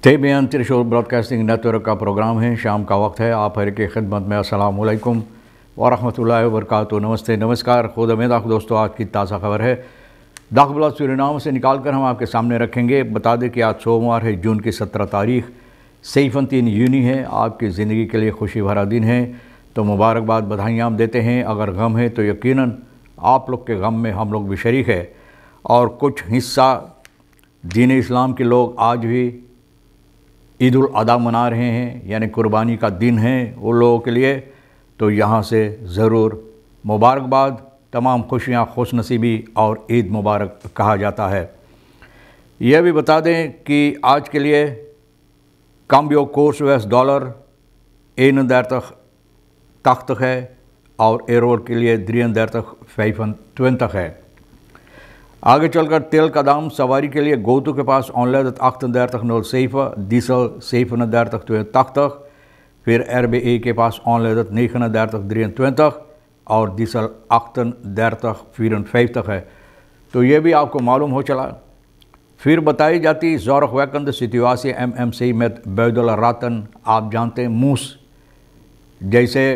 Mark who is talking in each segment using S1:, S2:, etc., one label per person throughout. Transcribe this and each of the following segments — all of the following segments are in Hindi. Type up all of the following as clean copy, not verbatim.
S1: तेबियन त्रिशूल ब्रॉडकास्टिंग नेटवर्क का प्रोग्राम है। शाम का वक्त है। आप हर की खिदमत में अस्सलाम वालेकुम व रहमतुल्लाहि व बरकातुहू। नमस्ते, नमस्कार, खुद उम्मीद दोस्तों। आज की ताज़ा खबर है दाखबला सूरीनाम से निकाल कर हम आपके सामने रखेंगे। बता दें कि आज सोमवार है, जून की 17 तारीख, सईफन 3 यूनी है। आपकी ज़िंदगी के लिए खुशी भरा दिन है, तो मुबारकबाद, बधाइयाँ हम देते हैं। अगर गम है तो यकीनन आप लोग के गम में हम लोग भी शरीक है। और कुछ हिस्सा दीन इस्लाम के लोग आज भी ईद उल अदा मना रहे हैं, यानी कुर्बानी का दिन है उन लोगों के लिए। तो यहाँ से ज़रूर मुबारकबाद, तमाम खुशियाँ, खुशनसीबी और ईद मुबारक कहा जाता है। यह भी बता दें कि आज के लिए cambio कोर्स US डॉलर 31 तख्त है और एरोर के लिए 33 है। आगे चलकर तेल का दाम सवारी के लिए गोतु के पास ऑनलाइन 38 सैफ डीजल सैफ तख्त, फिर RBA के पास ऑनलाइन 39 और डीजल 38 है। तो ये भी आपको मालूम हो चला। फिर बताई जाती ज़ोरखवैकंद सितुआसी MMC में बैदुल रातन, आप जानते हैं मूस जैसे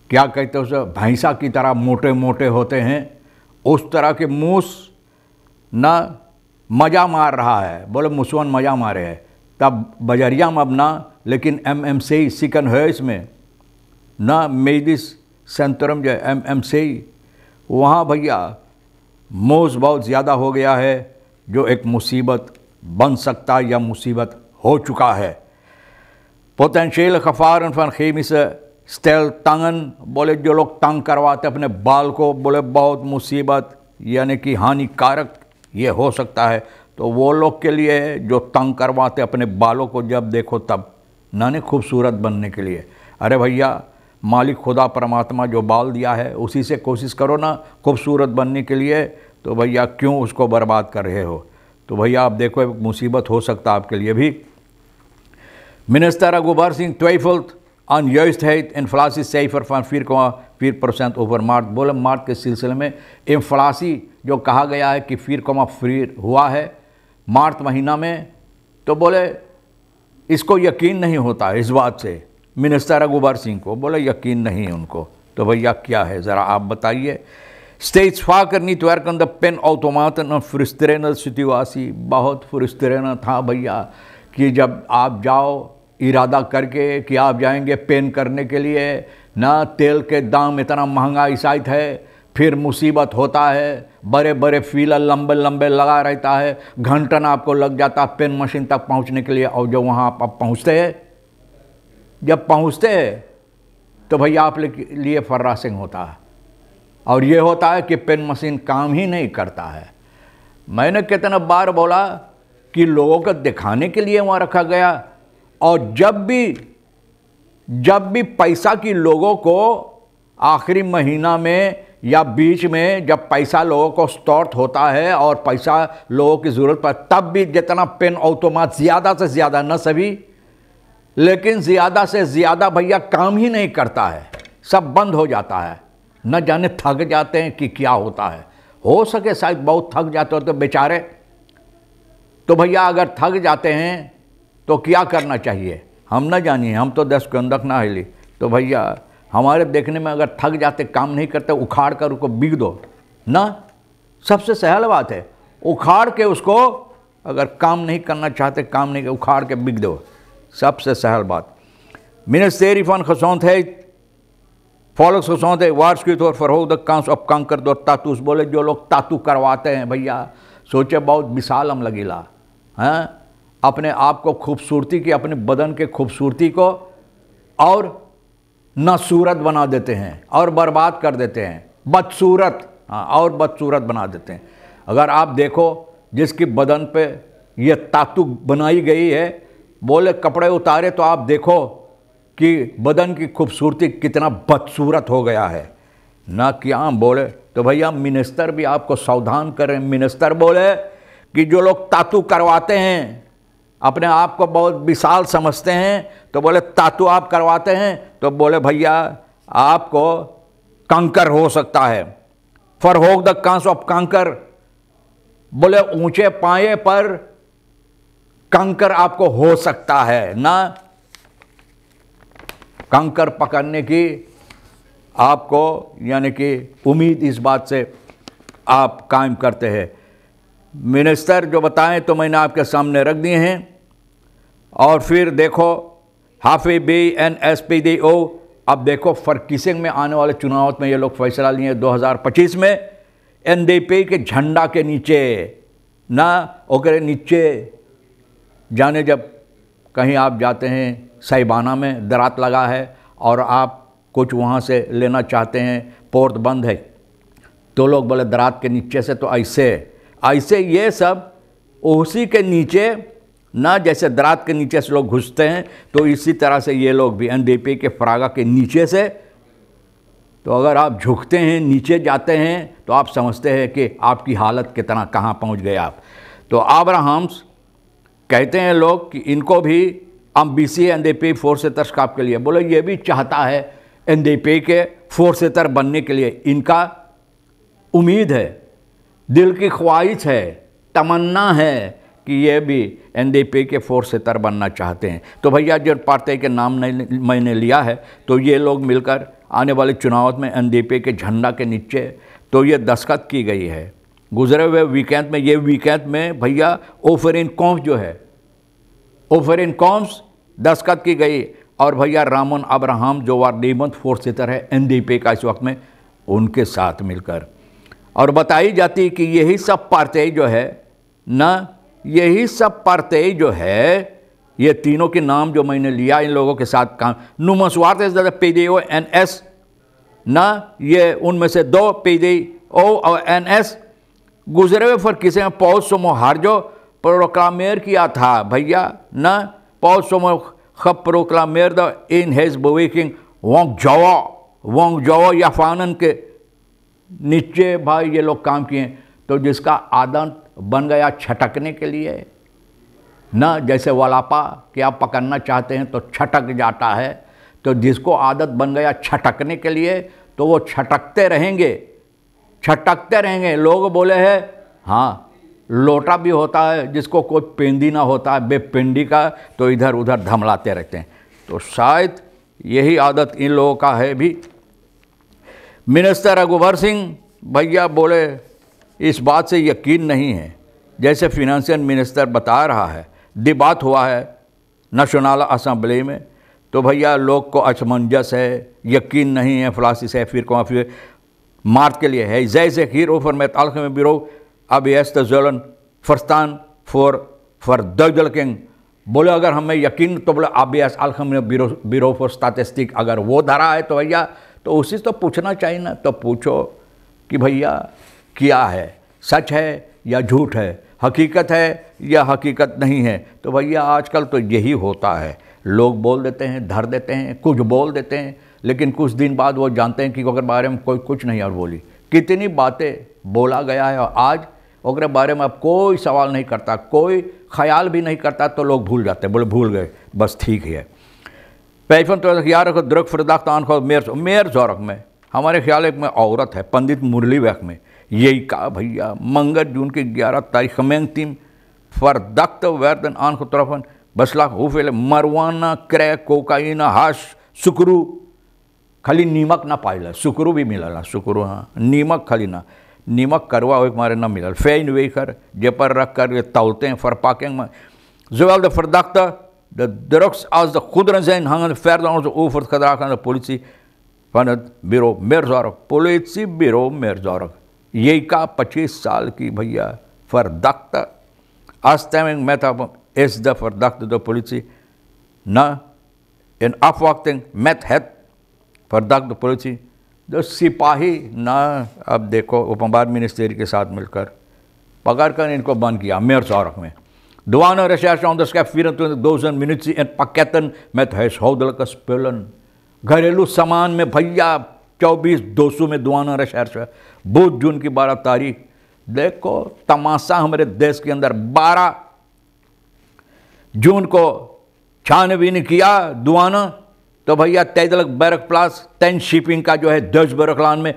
S1: क्या कहते हैं उसे, भैंसा की तरह मोटे मोटे होते हैं, उस तरह के मूस ना मज़ा मार रहा है। बोले मुसवन मज़ा मारे है, तब बजरिया में अब ना, लेकिन MMC सिकन है इसमें ना, मेडिस सेंटरम जो MMC वहाँ भैया मूस बहुत ज़्यादा हो गया है, जो एक मुसीबत बन सकता है या मुसीबत हो चुका है। पोटेंशियल खफार फन खेमी से स्टेल तंगन, बोले जो लोग तंग करवाते अपने बाल को, बोले बहुत मुसीबत यानी कि हानिकारक ये हो सकता है। तो वो लोग के लिए जो तंग करवाते अपने बालों को, जब देखो तब नाने खूबसूरत बनने के लिए, अरे भैया मालिक खुदा परमात्मा जो बाल दिया है उसी से कोशिश करो ना खूबसूरत बनने के लिए। तो भैया क्यों उसको बर्बाद कर रहे हो? तो भैया आप देखो एक मुसीबत हो सकता है आपके लिए भी। मिनिस्टर गुबार सिंह ट्वेफल्थ ऑन juistheid इन्फ्लासी cijfer van 4,4% ओवर मार्च। बोले मार्च के सिलसिले में इन्फ्लासी जो कहा गया है कि 4,4 हुआ है मार्च महीना में, तो बोले इसको यकीन नहीं होता है इस बात से। मिनिस्टर अगुबर सिंह को बोले यकीन नहीं उनको। तो भैया क्या है ज़रा आप बताइए। स्टेज फाकर niet werken de pinautomaten een frustrerende situatie, बहुत फ्रस्ट्रेशन था भैया कि जब आप जाओ इरादा करके कि आप जाएंगे पेन करने के लिए ना, तेल के दाम इतना महंगा इसाइत है, फिर मुसीबत होता है, बड़े बड़े फीलर लंबे लंबे लगा रहता है, घंटन आपको लग जाता पेन मशीन तक पहुंचने के लिए। और जो वहाँ आप पहुँचते हैं, जब पहुँचते हैं तो भैया आप लिए फर्रासिंग होता है, और ये होता है कि पेन मशीन काम ही नहीं करता है। मैंने कितना बार बोला कि लोगों को दिखाने के लिए वहाँ रखा गया, और जब भी पैसा की लोगों को आखिरी महीना में या बीच में जब पैसा लोगों को स्टॉर्ट होता है और पैसा लोगों की ज़रूरत पर, तब भी जितना पेन ऑटोमाट ज़्यादा से ज़्यादा, न सभी लेकिन ज़्यादा से ज़्यादा भैया काम ही नहीं करता है, सब बंद हो जाता है। न जाने थक जाते हैं कि क्या होता है, हो सके शायद बहुत थक जाते हो तो बेचारे। तो भैया अगर थक जाते हैं तो क्या करना चाहिए हम न जानिए, हम तो 10 कंदक ना हिली। तो भैया हमारे देखने में अगर थक जाते, काम नहीं करते, उखाड़ कर उसको बिक दो ना, सबसे सहल बात है। उखाड़ के उसको, अगर काम नहीं करना चाहते, काम नहीं, उखाड़ के बिक दो, सबसे सहल बात। Ministry van gezondheid volksgezondheid waarschuwt voor verhoogde kans op kanker door tattoos। बोले जो लोग तातू करवाते हैं भैया, सोचे बहुत विशाल हम लगीला हैं, अपने आप को खूबसूरती की, अपने बदन के खूबसूरती को और नासूरत बना देते हैं और बर्बाद कर देते हैं, बदसूरत, हाँ, और बदसूरत बना देते हैं। अगर आप देखो जिसकी बदन पे ये तातू बनाई गई है, बोले कपड़े उतारे तो आप देखो कि बदन की खूबसूरती कितना बदसूरत हो गया है ना, क्या बोले। तो भैया मिनिस्टर भी आपको सावधान करें। मिनिस्टर बोले कि जो लोग तातू करवाते हैं, अपने आप को बहुत विशाल समझते हैं, तो बोले तातू आप करवाते हैं तो बोले भैया आपको कंकर हो सकता है। फॉर द कांस ऑफ कंकर, बोले ऊंचे पाए पर कंकर आपको हो सकता है ना, कंकर पकड़ने की आपको यानी कि उम्मीद इस बात से आप कायम करते हैं। मिनिस्टर जो बताएं तो मैंने आपके सामने रख दिए हैं। और फिर देखो HAFI-BNSPDO, अब देखो फर्किसिंग में आने वाले चुनाव में ये लोग फैसला लिए 2025 में NDP के झंडा के नीचे ना ओकरे नीचे जाने, जब कहीं आप जाते हैं साहिबाना में दरात लगा है और आप कुछ वहाँ से लेना चाहते हैं, पोर्ट बंद है, तो लोग बोले दरात के नीचे से, तो ऐसे ये सब उसी के नीचे ना, जैसे दरात के नीचे से लोग घुसते हैं तो इसी तरह से ये लोग भी NDP के फरागा के नीचे से। तो अगर आप झुकते हैं, नीचे जाते हैं, तो आप समझते हैं कि आपकी हालत कितना कहाँ पहुँच गए आप। तो अब्राहम्स कहते हैं लोग कि इनको भी एम्बिसी NDP फोर्सेटर स्काप के लिए, बोले ये भी चाहता है NDP के फोर्सेटर बनने के लिए, इनका उम्मीद है, दिल की ख्वाहिश है, तमन्ना है कि ये भी NDP के फोर्सेटर बनना चाहते हैं। तो भैया जिन पार्टी के नाम नहीं मैंने लिया है, तो ये लोग मिलकर आने वाले चुनाव में NDP के झंडा के नीचे तो ये दस्तखत की गई है। गुजरे हुए वीकेंड में, ये वीकेंड में भैया ओफरिन कॉम्स जो है, ओफरिन कॉम्स दस्तखत की गई। और भैया रामन अब्राहम जो वार्डीमंथ फोर्सेटर है NDP का इस वक्त में, उनके साथ मिलकर, और बताई जाती कि यही सब पार्टी जो है ना, यही सब पार्टी जो है, ये तीनों के नाम जो मैंने लिया, इन लोगों के साथ काम नुमस्वार्थ PDO NS ना, ये उनमें से 2 PDO और NS गुजरे हुए फर किसे में पौष सोमो हार जो प्रोक्लामेर किया था भैया ना, पौष सोमो खब प्रोक्लामेर द इन हेज बुविकिंग वोंग जॉ या फानन के नीचे भाई ये लोग काम किए। तो जिसका आदत बन गया छटकने के लिए ना, जैसे वलापा कि आप पकड़ना चाहते हैं तो छटक जाता है, तो जिसको आदत बन गया छटकने के लिए, तो वो छटकते रहेंगे। लोग बोले हैं हाँ, लोटा भी होता है जिसको कोई पेंदी ना होता है, बेपेंडी का, तो इधर उधर धमलाते रहते हैं। तो शायद यही आदत इन लोगों का है भी। मिनिस्टर रघुवर सिंह भैया बोले इस बात से यकीन नहीं है, जैसे फिनेंशियल मिनिस्टर बता रहा है, डिबात हुआ है नेशनल असेंबली में, तो भैया लोग को असमंजस है, यकीन नहीं है, फ्लासी से फिर मार्च के लिए है जैसे खीर ओफर में तालख में बिरो अब यस्तन फरस्तान फॉर दल किंग। बोले अगर हमें यकीन, तो बोले अब अलखम में बिरो फॉर स्टैटिस्टिक, अगर वो धरा है तो भैया तो उसी से तो पूछना चाहिए ना। तो पूछो कि भैया क्या है, सच है या झूठ है, हकीकत है या हकीकत नहीं है। तो भैया आजकल तो यही होता है, लोग बोल देते हैं, धर देते हैं, कुछ बोल देते हैं, लेकिन कुछ दिन बाद वो जानते हैं कि अगर बारे में कोई कुछ नहीं और बोली, कितनी बातें बोला गया है, और आज अगर बारे में अब कोई सवाल नहीं करता, कोई ख्याल भी नहीं करता, तो लोग भूल जाते हैं, बोले भूल गए, बस ठीक है। पैफन तो यार को द्रक फरदाख्तान को मेयर जोरक में हमारे ख्याल एक में औरत है, पंडित मुरली वैक में, यही कहा भैया मंगल जून की 11 तारीख में तीन फरदख्त वर्दन आन को तरफन बसला हुफेले मरवाना क्रैक कोकाइना हाश सुकरू, खाली नीमक ना पाइल, सुकरू भी मिलल, सुकरू हाँ, नीमक खाली ना, नीमक करवा हो मारे ना मिलल, फेन वे कर जे पर रख कर तौलते हैं फर पाकेंग में जवाल द फरदख्त द drugs als de goederen zijn hangen verder aan onze overgedragen aan de politie van het bureau Meerzorg, politiebureau Meerzorg। यही का 25 साल की भैया फरदख्त afstemming met is de verdachte de politie na in afwachting met het verdachte politie जो सिपाही ना, अब देखो ओपनबार मिनिस्ट्री के साथ मिलकर पकड़कर इनको बंद किया Meerzorg में। Douanerecherche onderschept 24.000 munitie en pakketten met huishoudelijke spullen। घरेलू सामान में भैया 24,200 में douanerecherche, बुध जून की 12 तारीख। देखो तमाशा हमारे देश के अंदर 12 जून को छानबीन किया douane, तो भैया तिjdelijk bergplaats ten शिपिंग का जो है 10 बरकलान में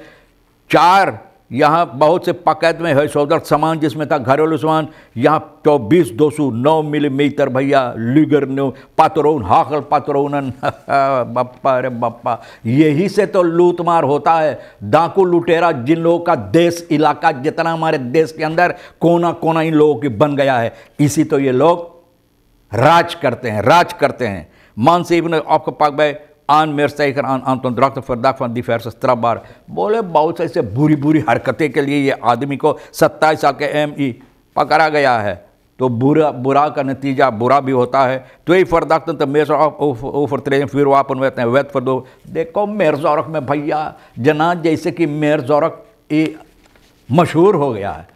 S1: 4 यहाँ बहुत से पैकेट में है सौदर सामान, जिसमें था घरेलू सामान। यहाँ 24-209 मिलीमीटर भैया लीगर नो पात्रोन हाकल पात्रोनन बप्पा रे बप्पा। यही से तो लूटमार होता है, डाकू लुटेरा, जिन लोगों का देश इलाका जितना हमारे देश के अंदर कोना कोना इन लोगों की बन गया है, इसी तो ये लोग राज करते हैं। मान से आपको पाक भाई आन मेर सैकर आन तो द्रक्त फरदाक फन दिफेर सत्रह बार बोले, बहुत ऐसे बुरी बुरी हरकतें के लिए ये आदमी को 27 साल के ME पकड़ा गया है। तो बुरा का नतीजा बुरा भी होता है। तो यही फरदाक तो मेर ओफर त्रे फिर वापन वेत वेत फर दो। देखो मेर जोरक में भैया जना जैसे कि मेर जोरक ये मशहूर हो गया है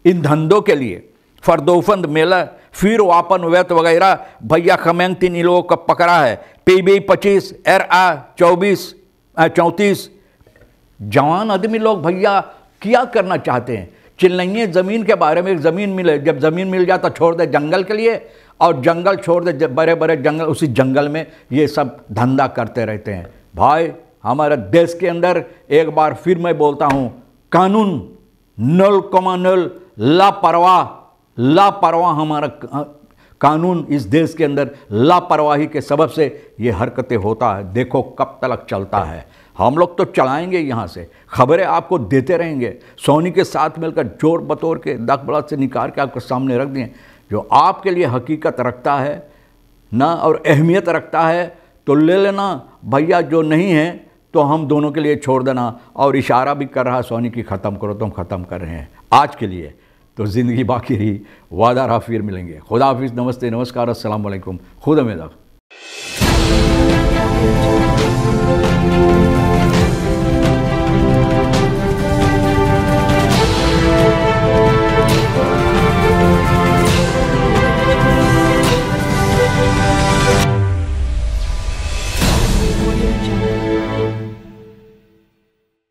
S1: इन धंधों के लिए, फरदोफंद मेला फिर वापन वेत वगैरह भैया खमेंग 3 लोगों का पकड़ा है। PB 25 RA 34 जवान आदमी लोग भैया क्या करना चाहते हैं, चिल्लाइए ज़मीन के बारे में। ज़मीन मिले, जब ज़मीन मिल जाता छोड़ दे जंगल के लिए, और जंगल छोड़ दे बड़े बड़े जंगल, उसी जंगल में ये सब धंधा करते रहते हैं। भाई हमारे देश के अंदर एक बार फिर मैं बोलता हूँ, कानून 0,0 लापरवाह हमारा कानून इस देश के अंदर लापरवाही के सबब से ये हरकतें होता है। देखो कब तक चलता है। हम लोग तो चलाएंगे, यहाँ से खबरें आपको देते रहेंगे। सोनी के साथ मिलकर जोर बतौर के दक बड़ात से निकाल के आपको सामने रख दिए। जो आपके लिए हकीकत रखता है ना और अहमियत रखता है तो ले लेना भैया, जो नहीं है तो हम दोनों के लिए छोड़ देना। और इशारा भी कर रहा सोनी की ख़त्म करो, तो हम ख़त्म कर रहे हैं आज के लिए। तो ज़िंदगी बाकी रही, वादा रहा, फिर मिलेंगे। खुदा हाफिज़, नमस्ते, नमस्कार, अस्सलाम वालेकुम, खुदा में।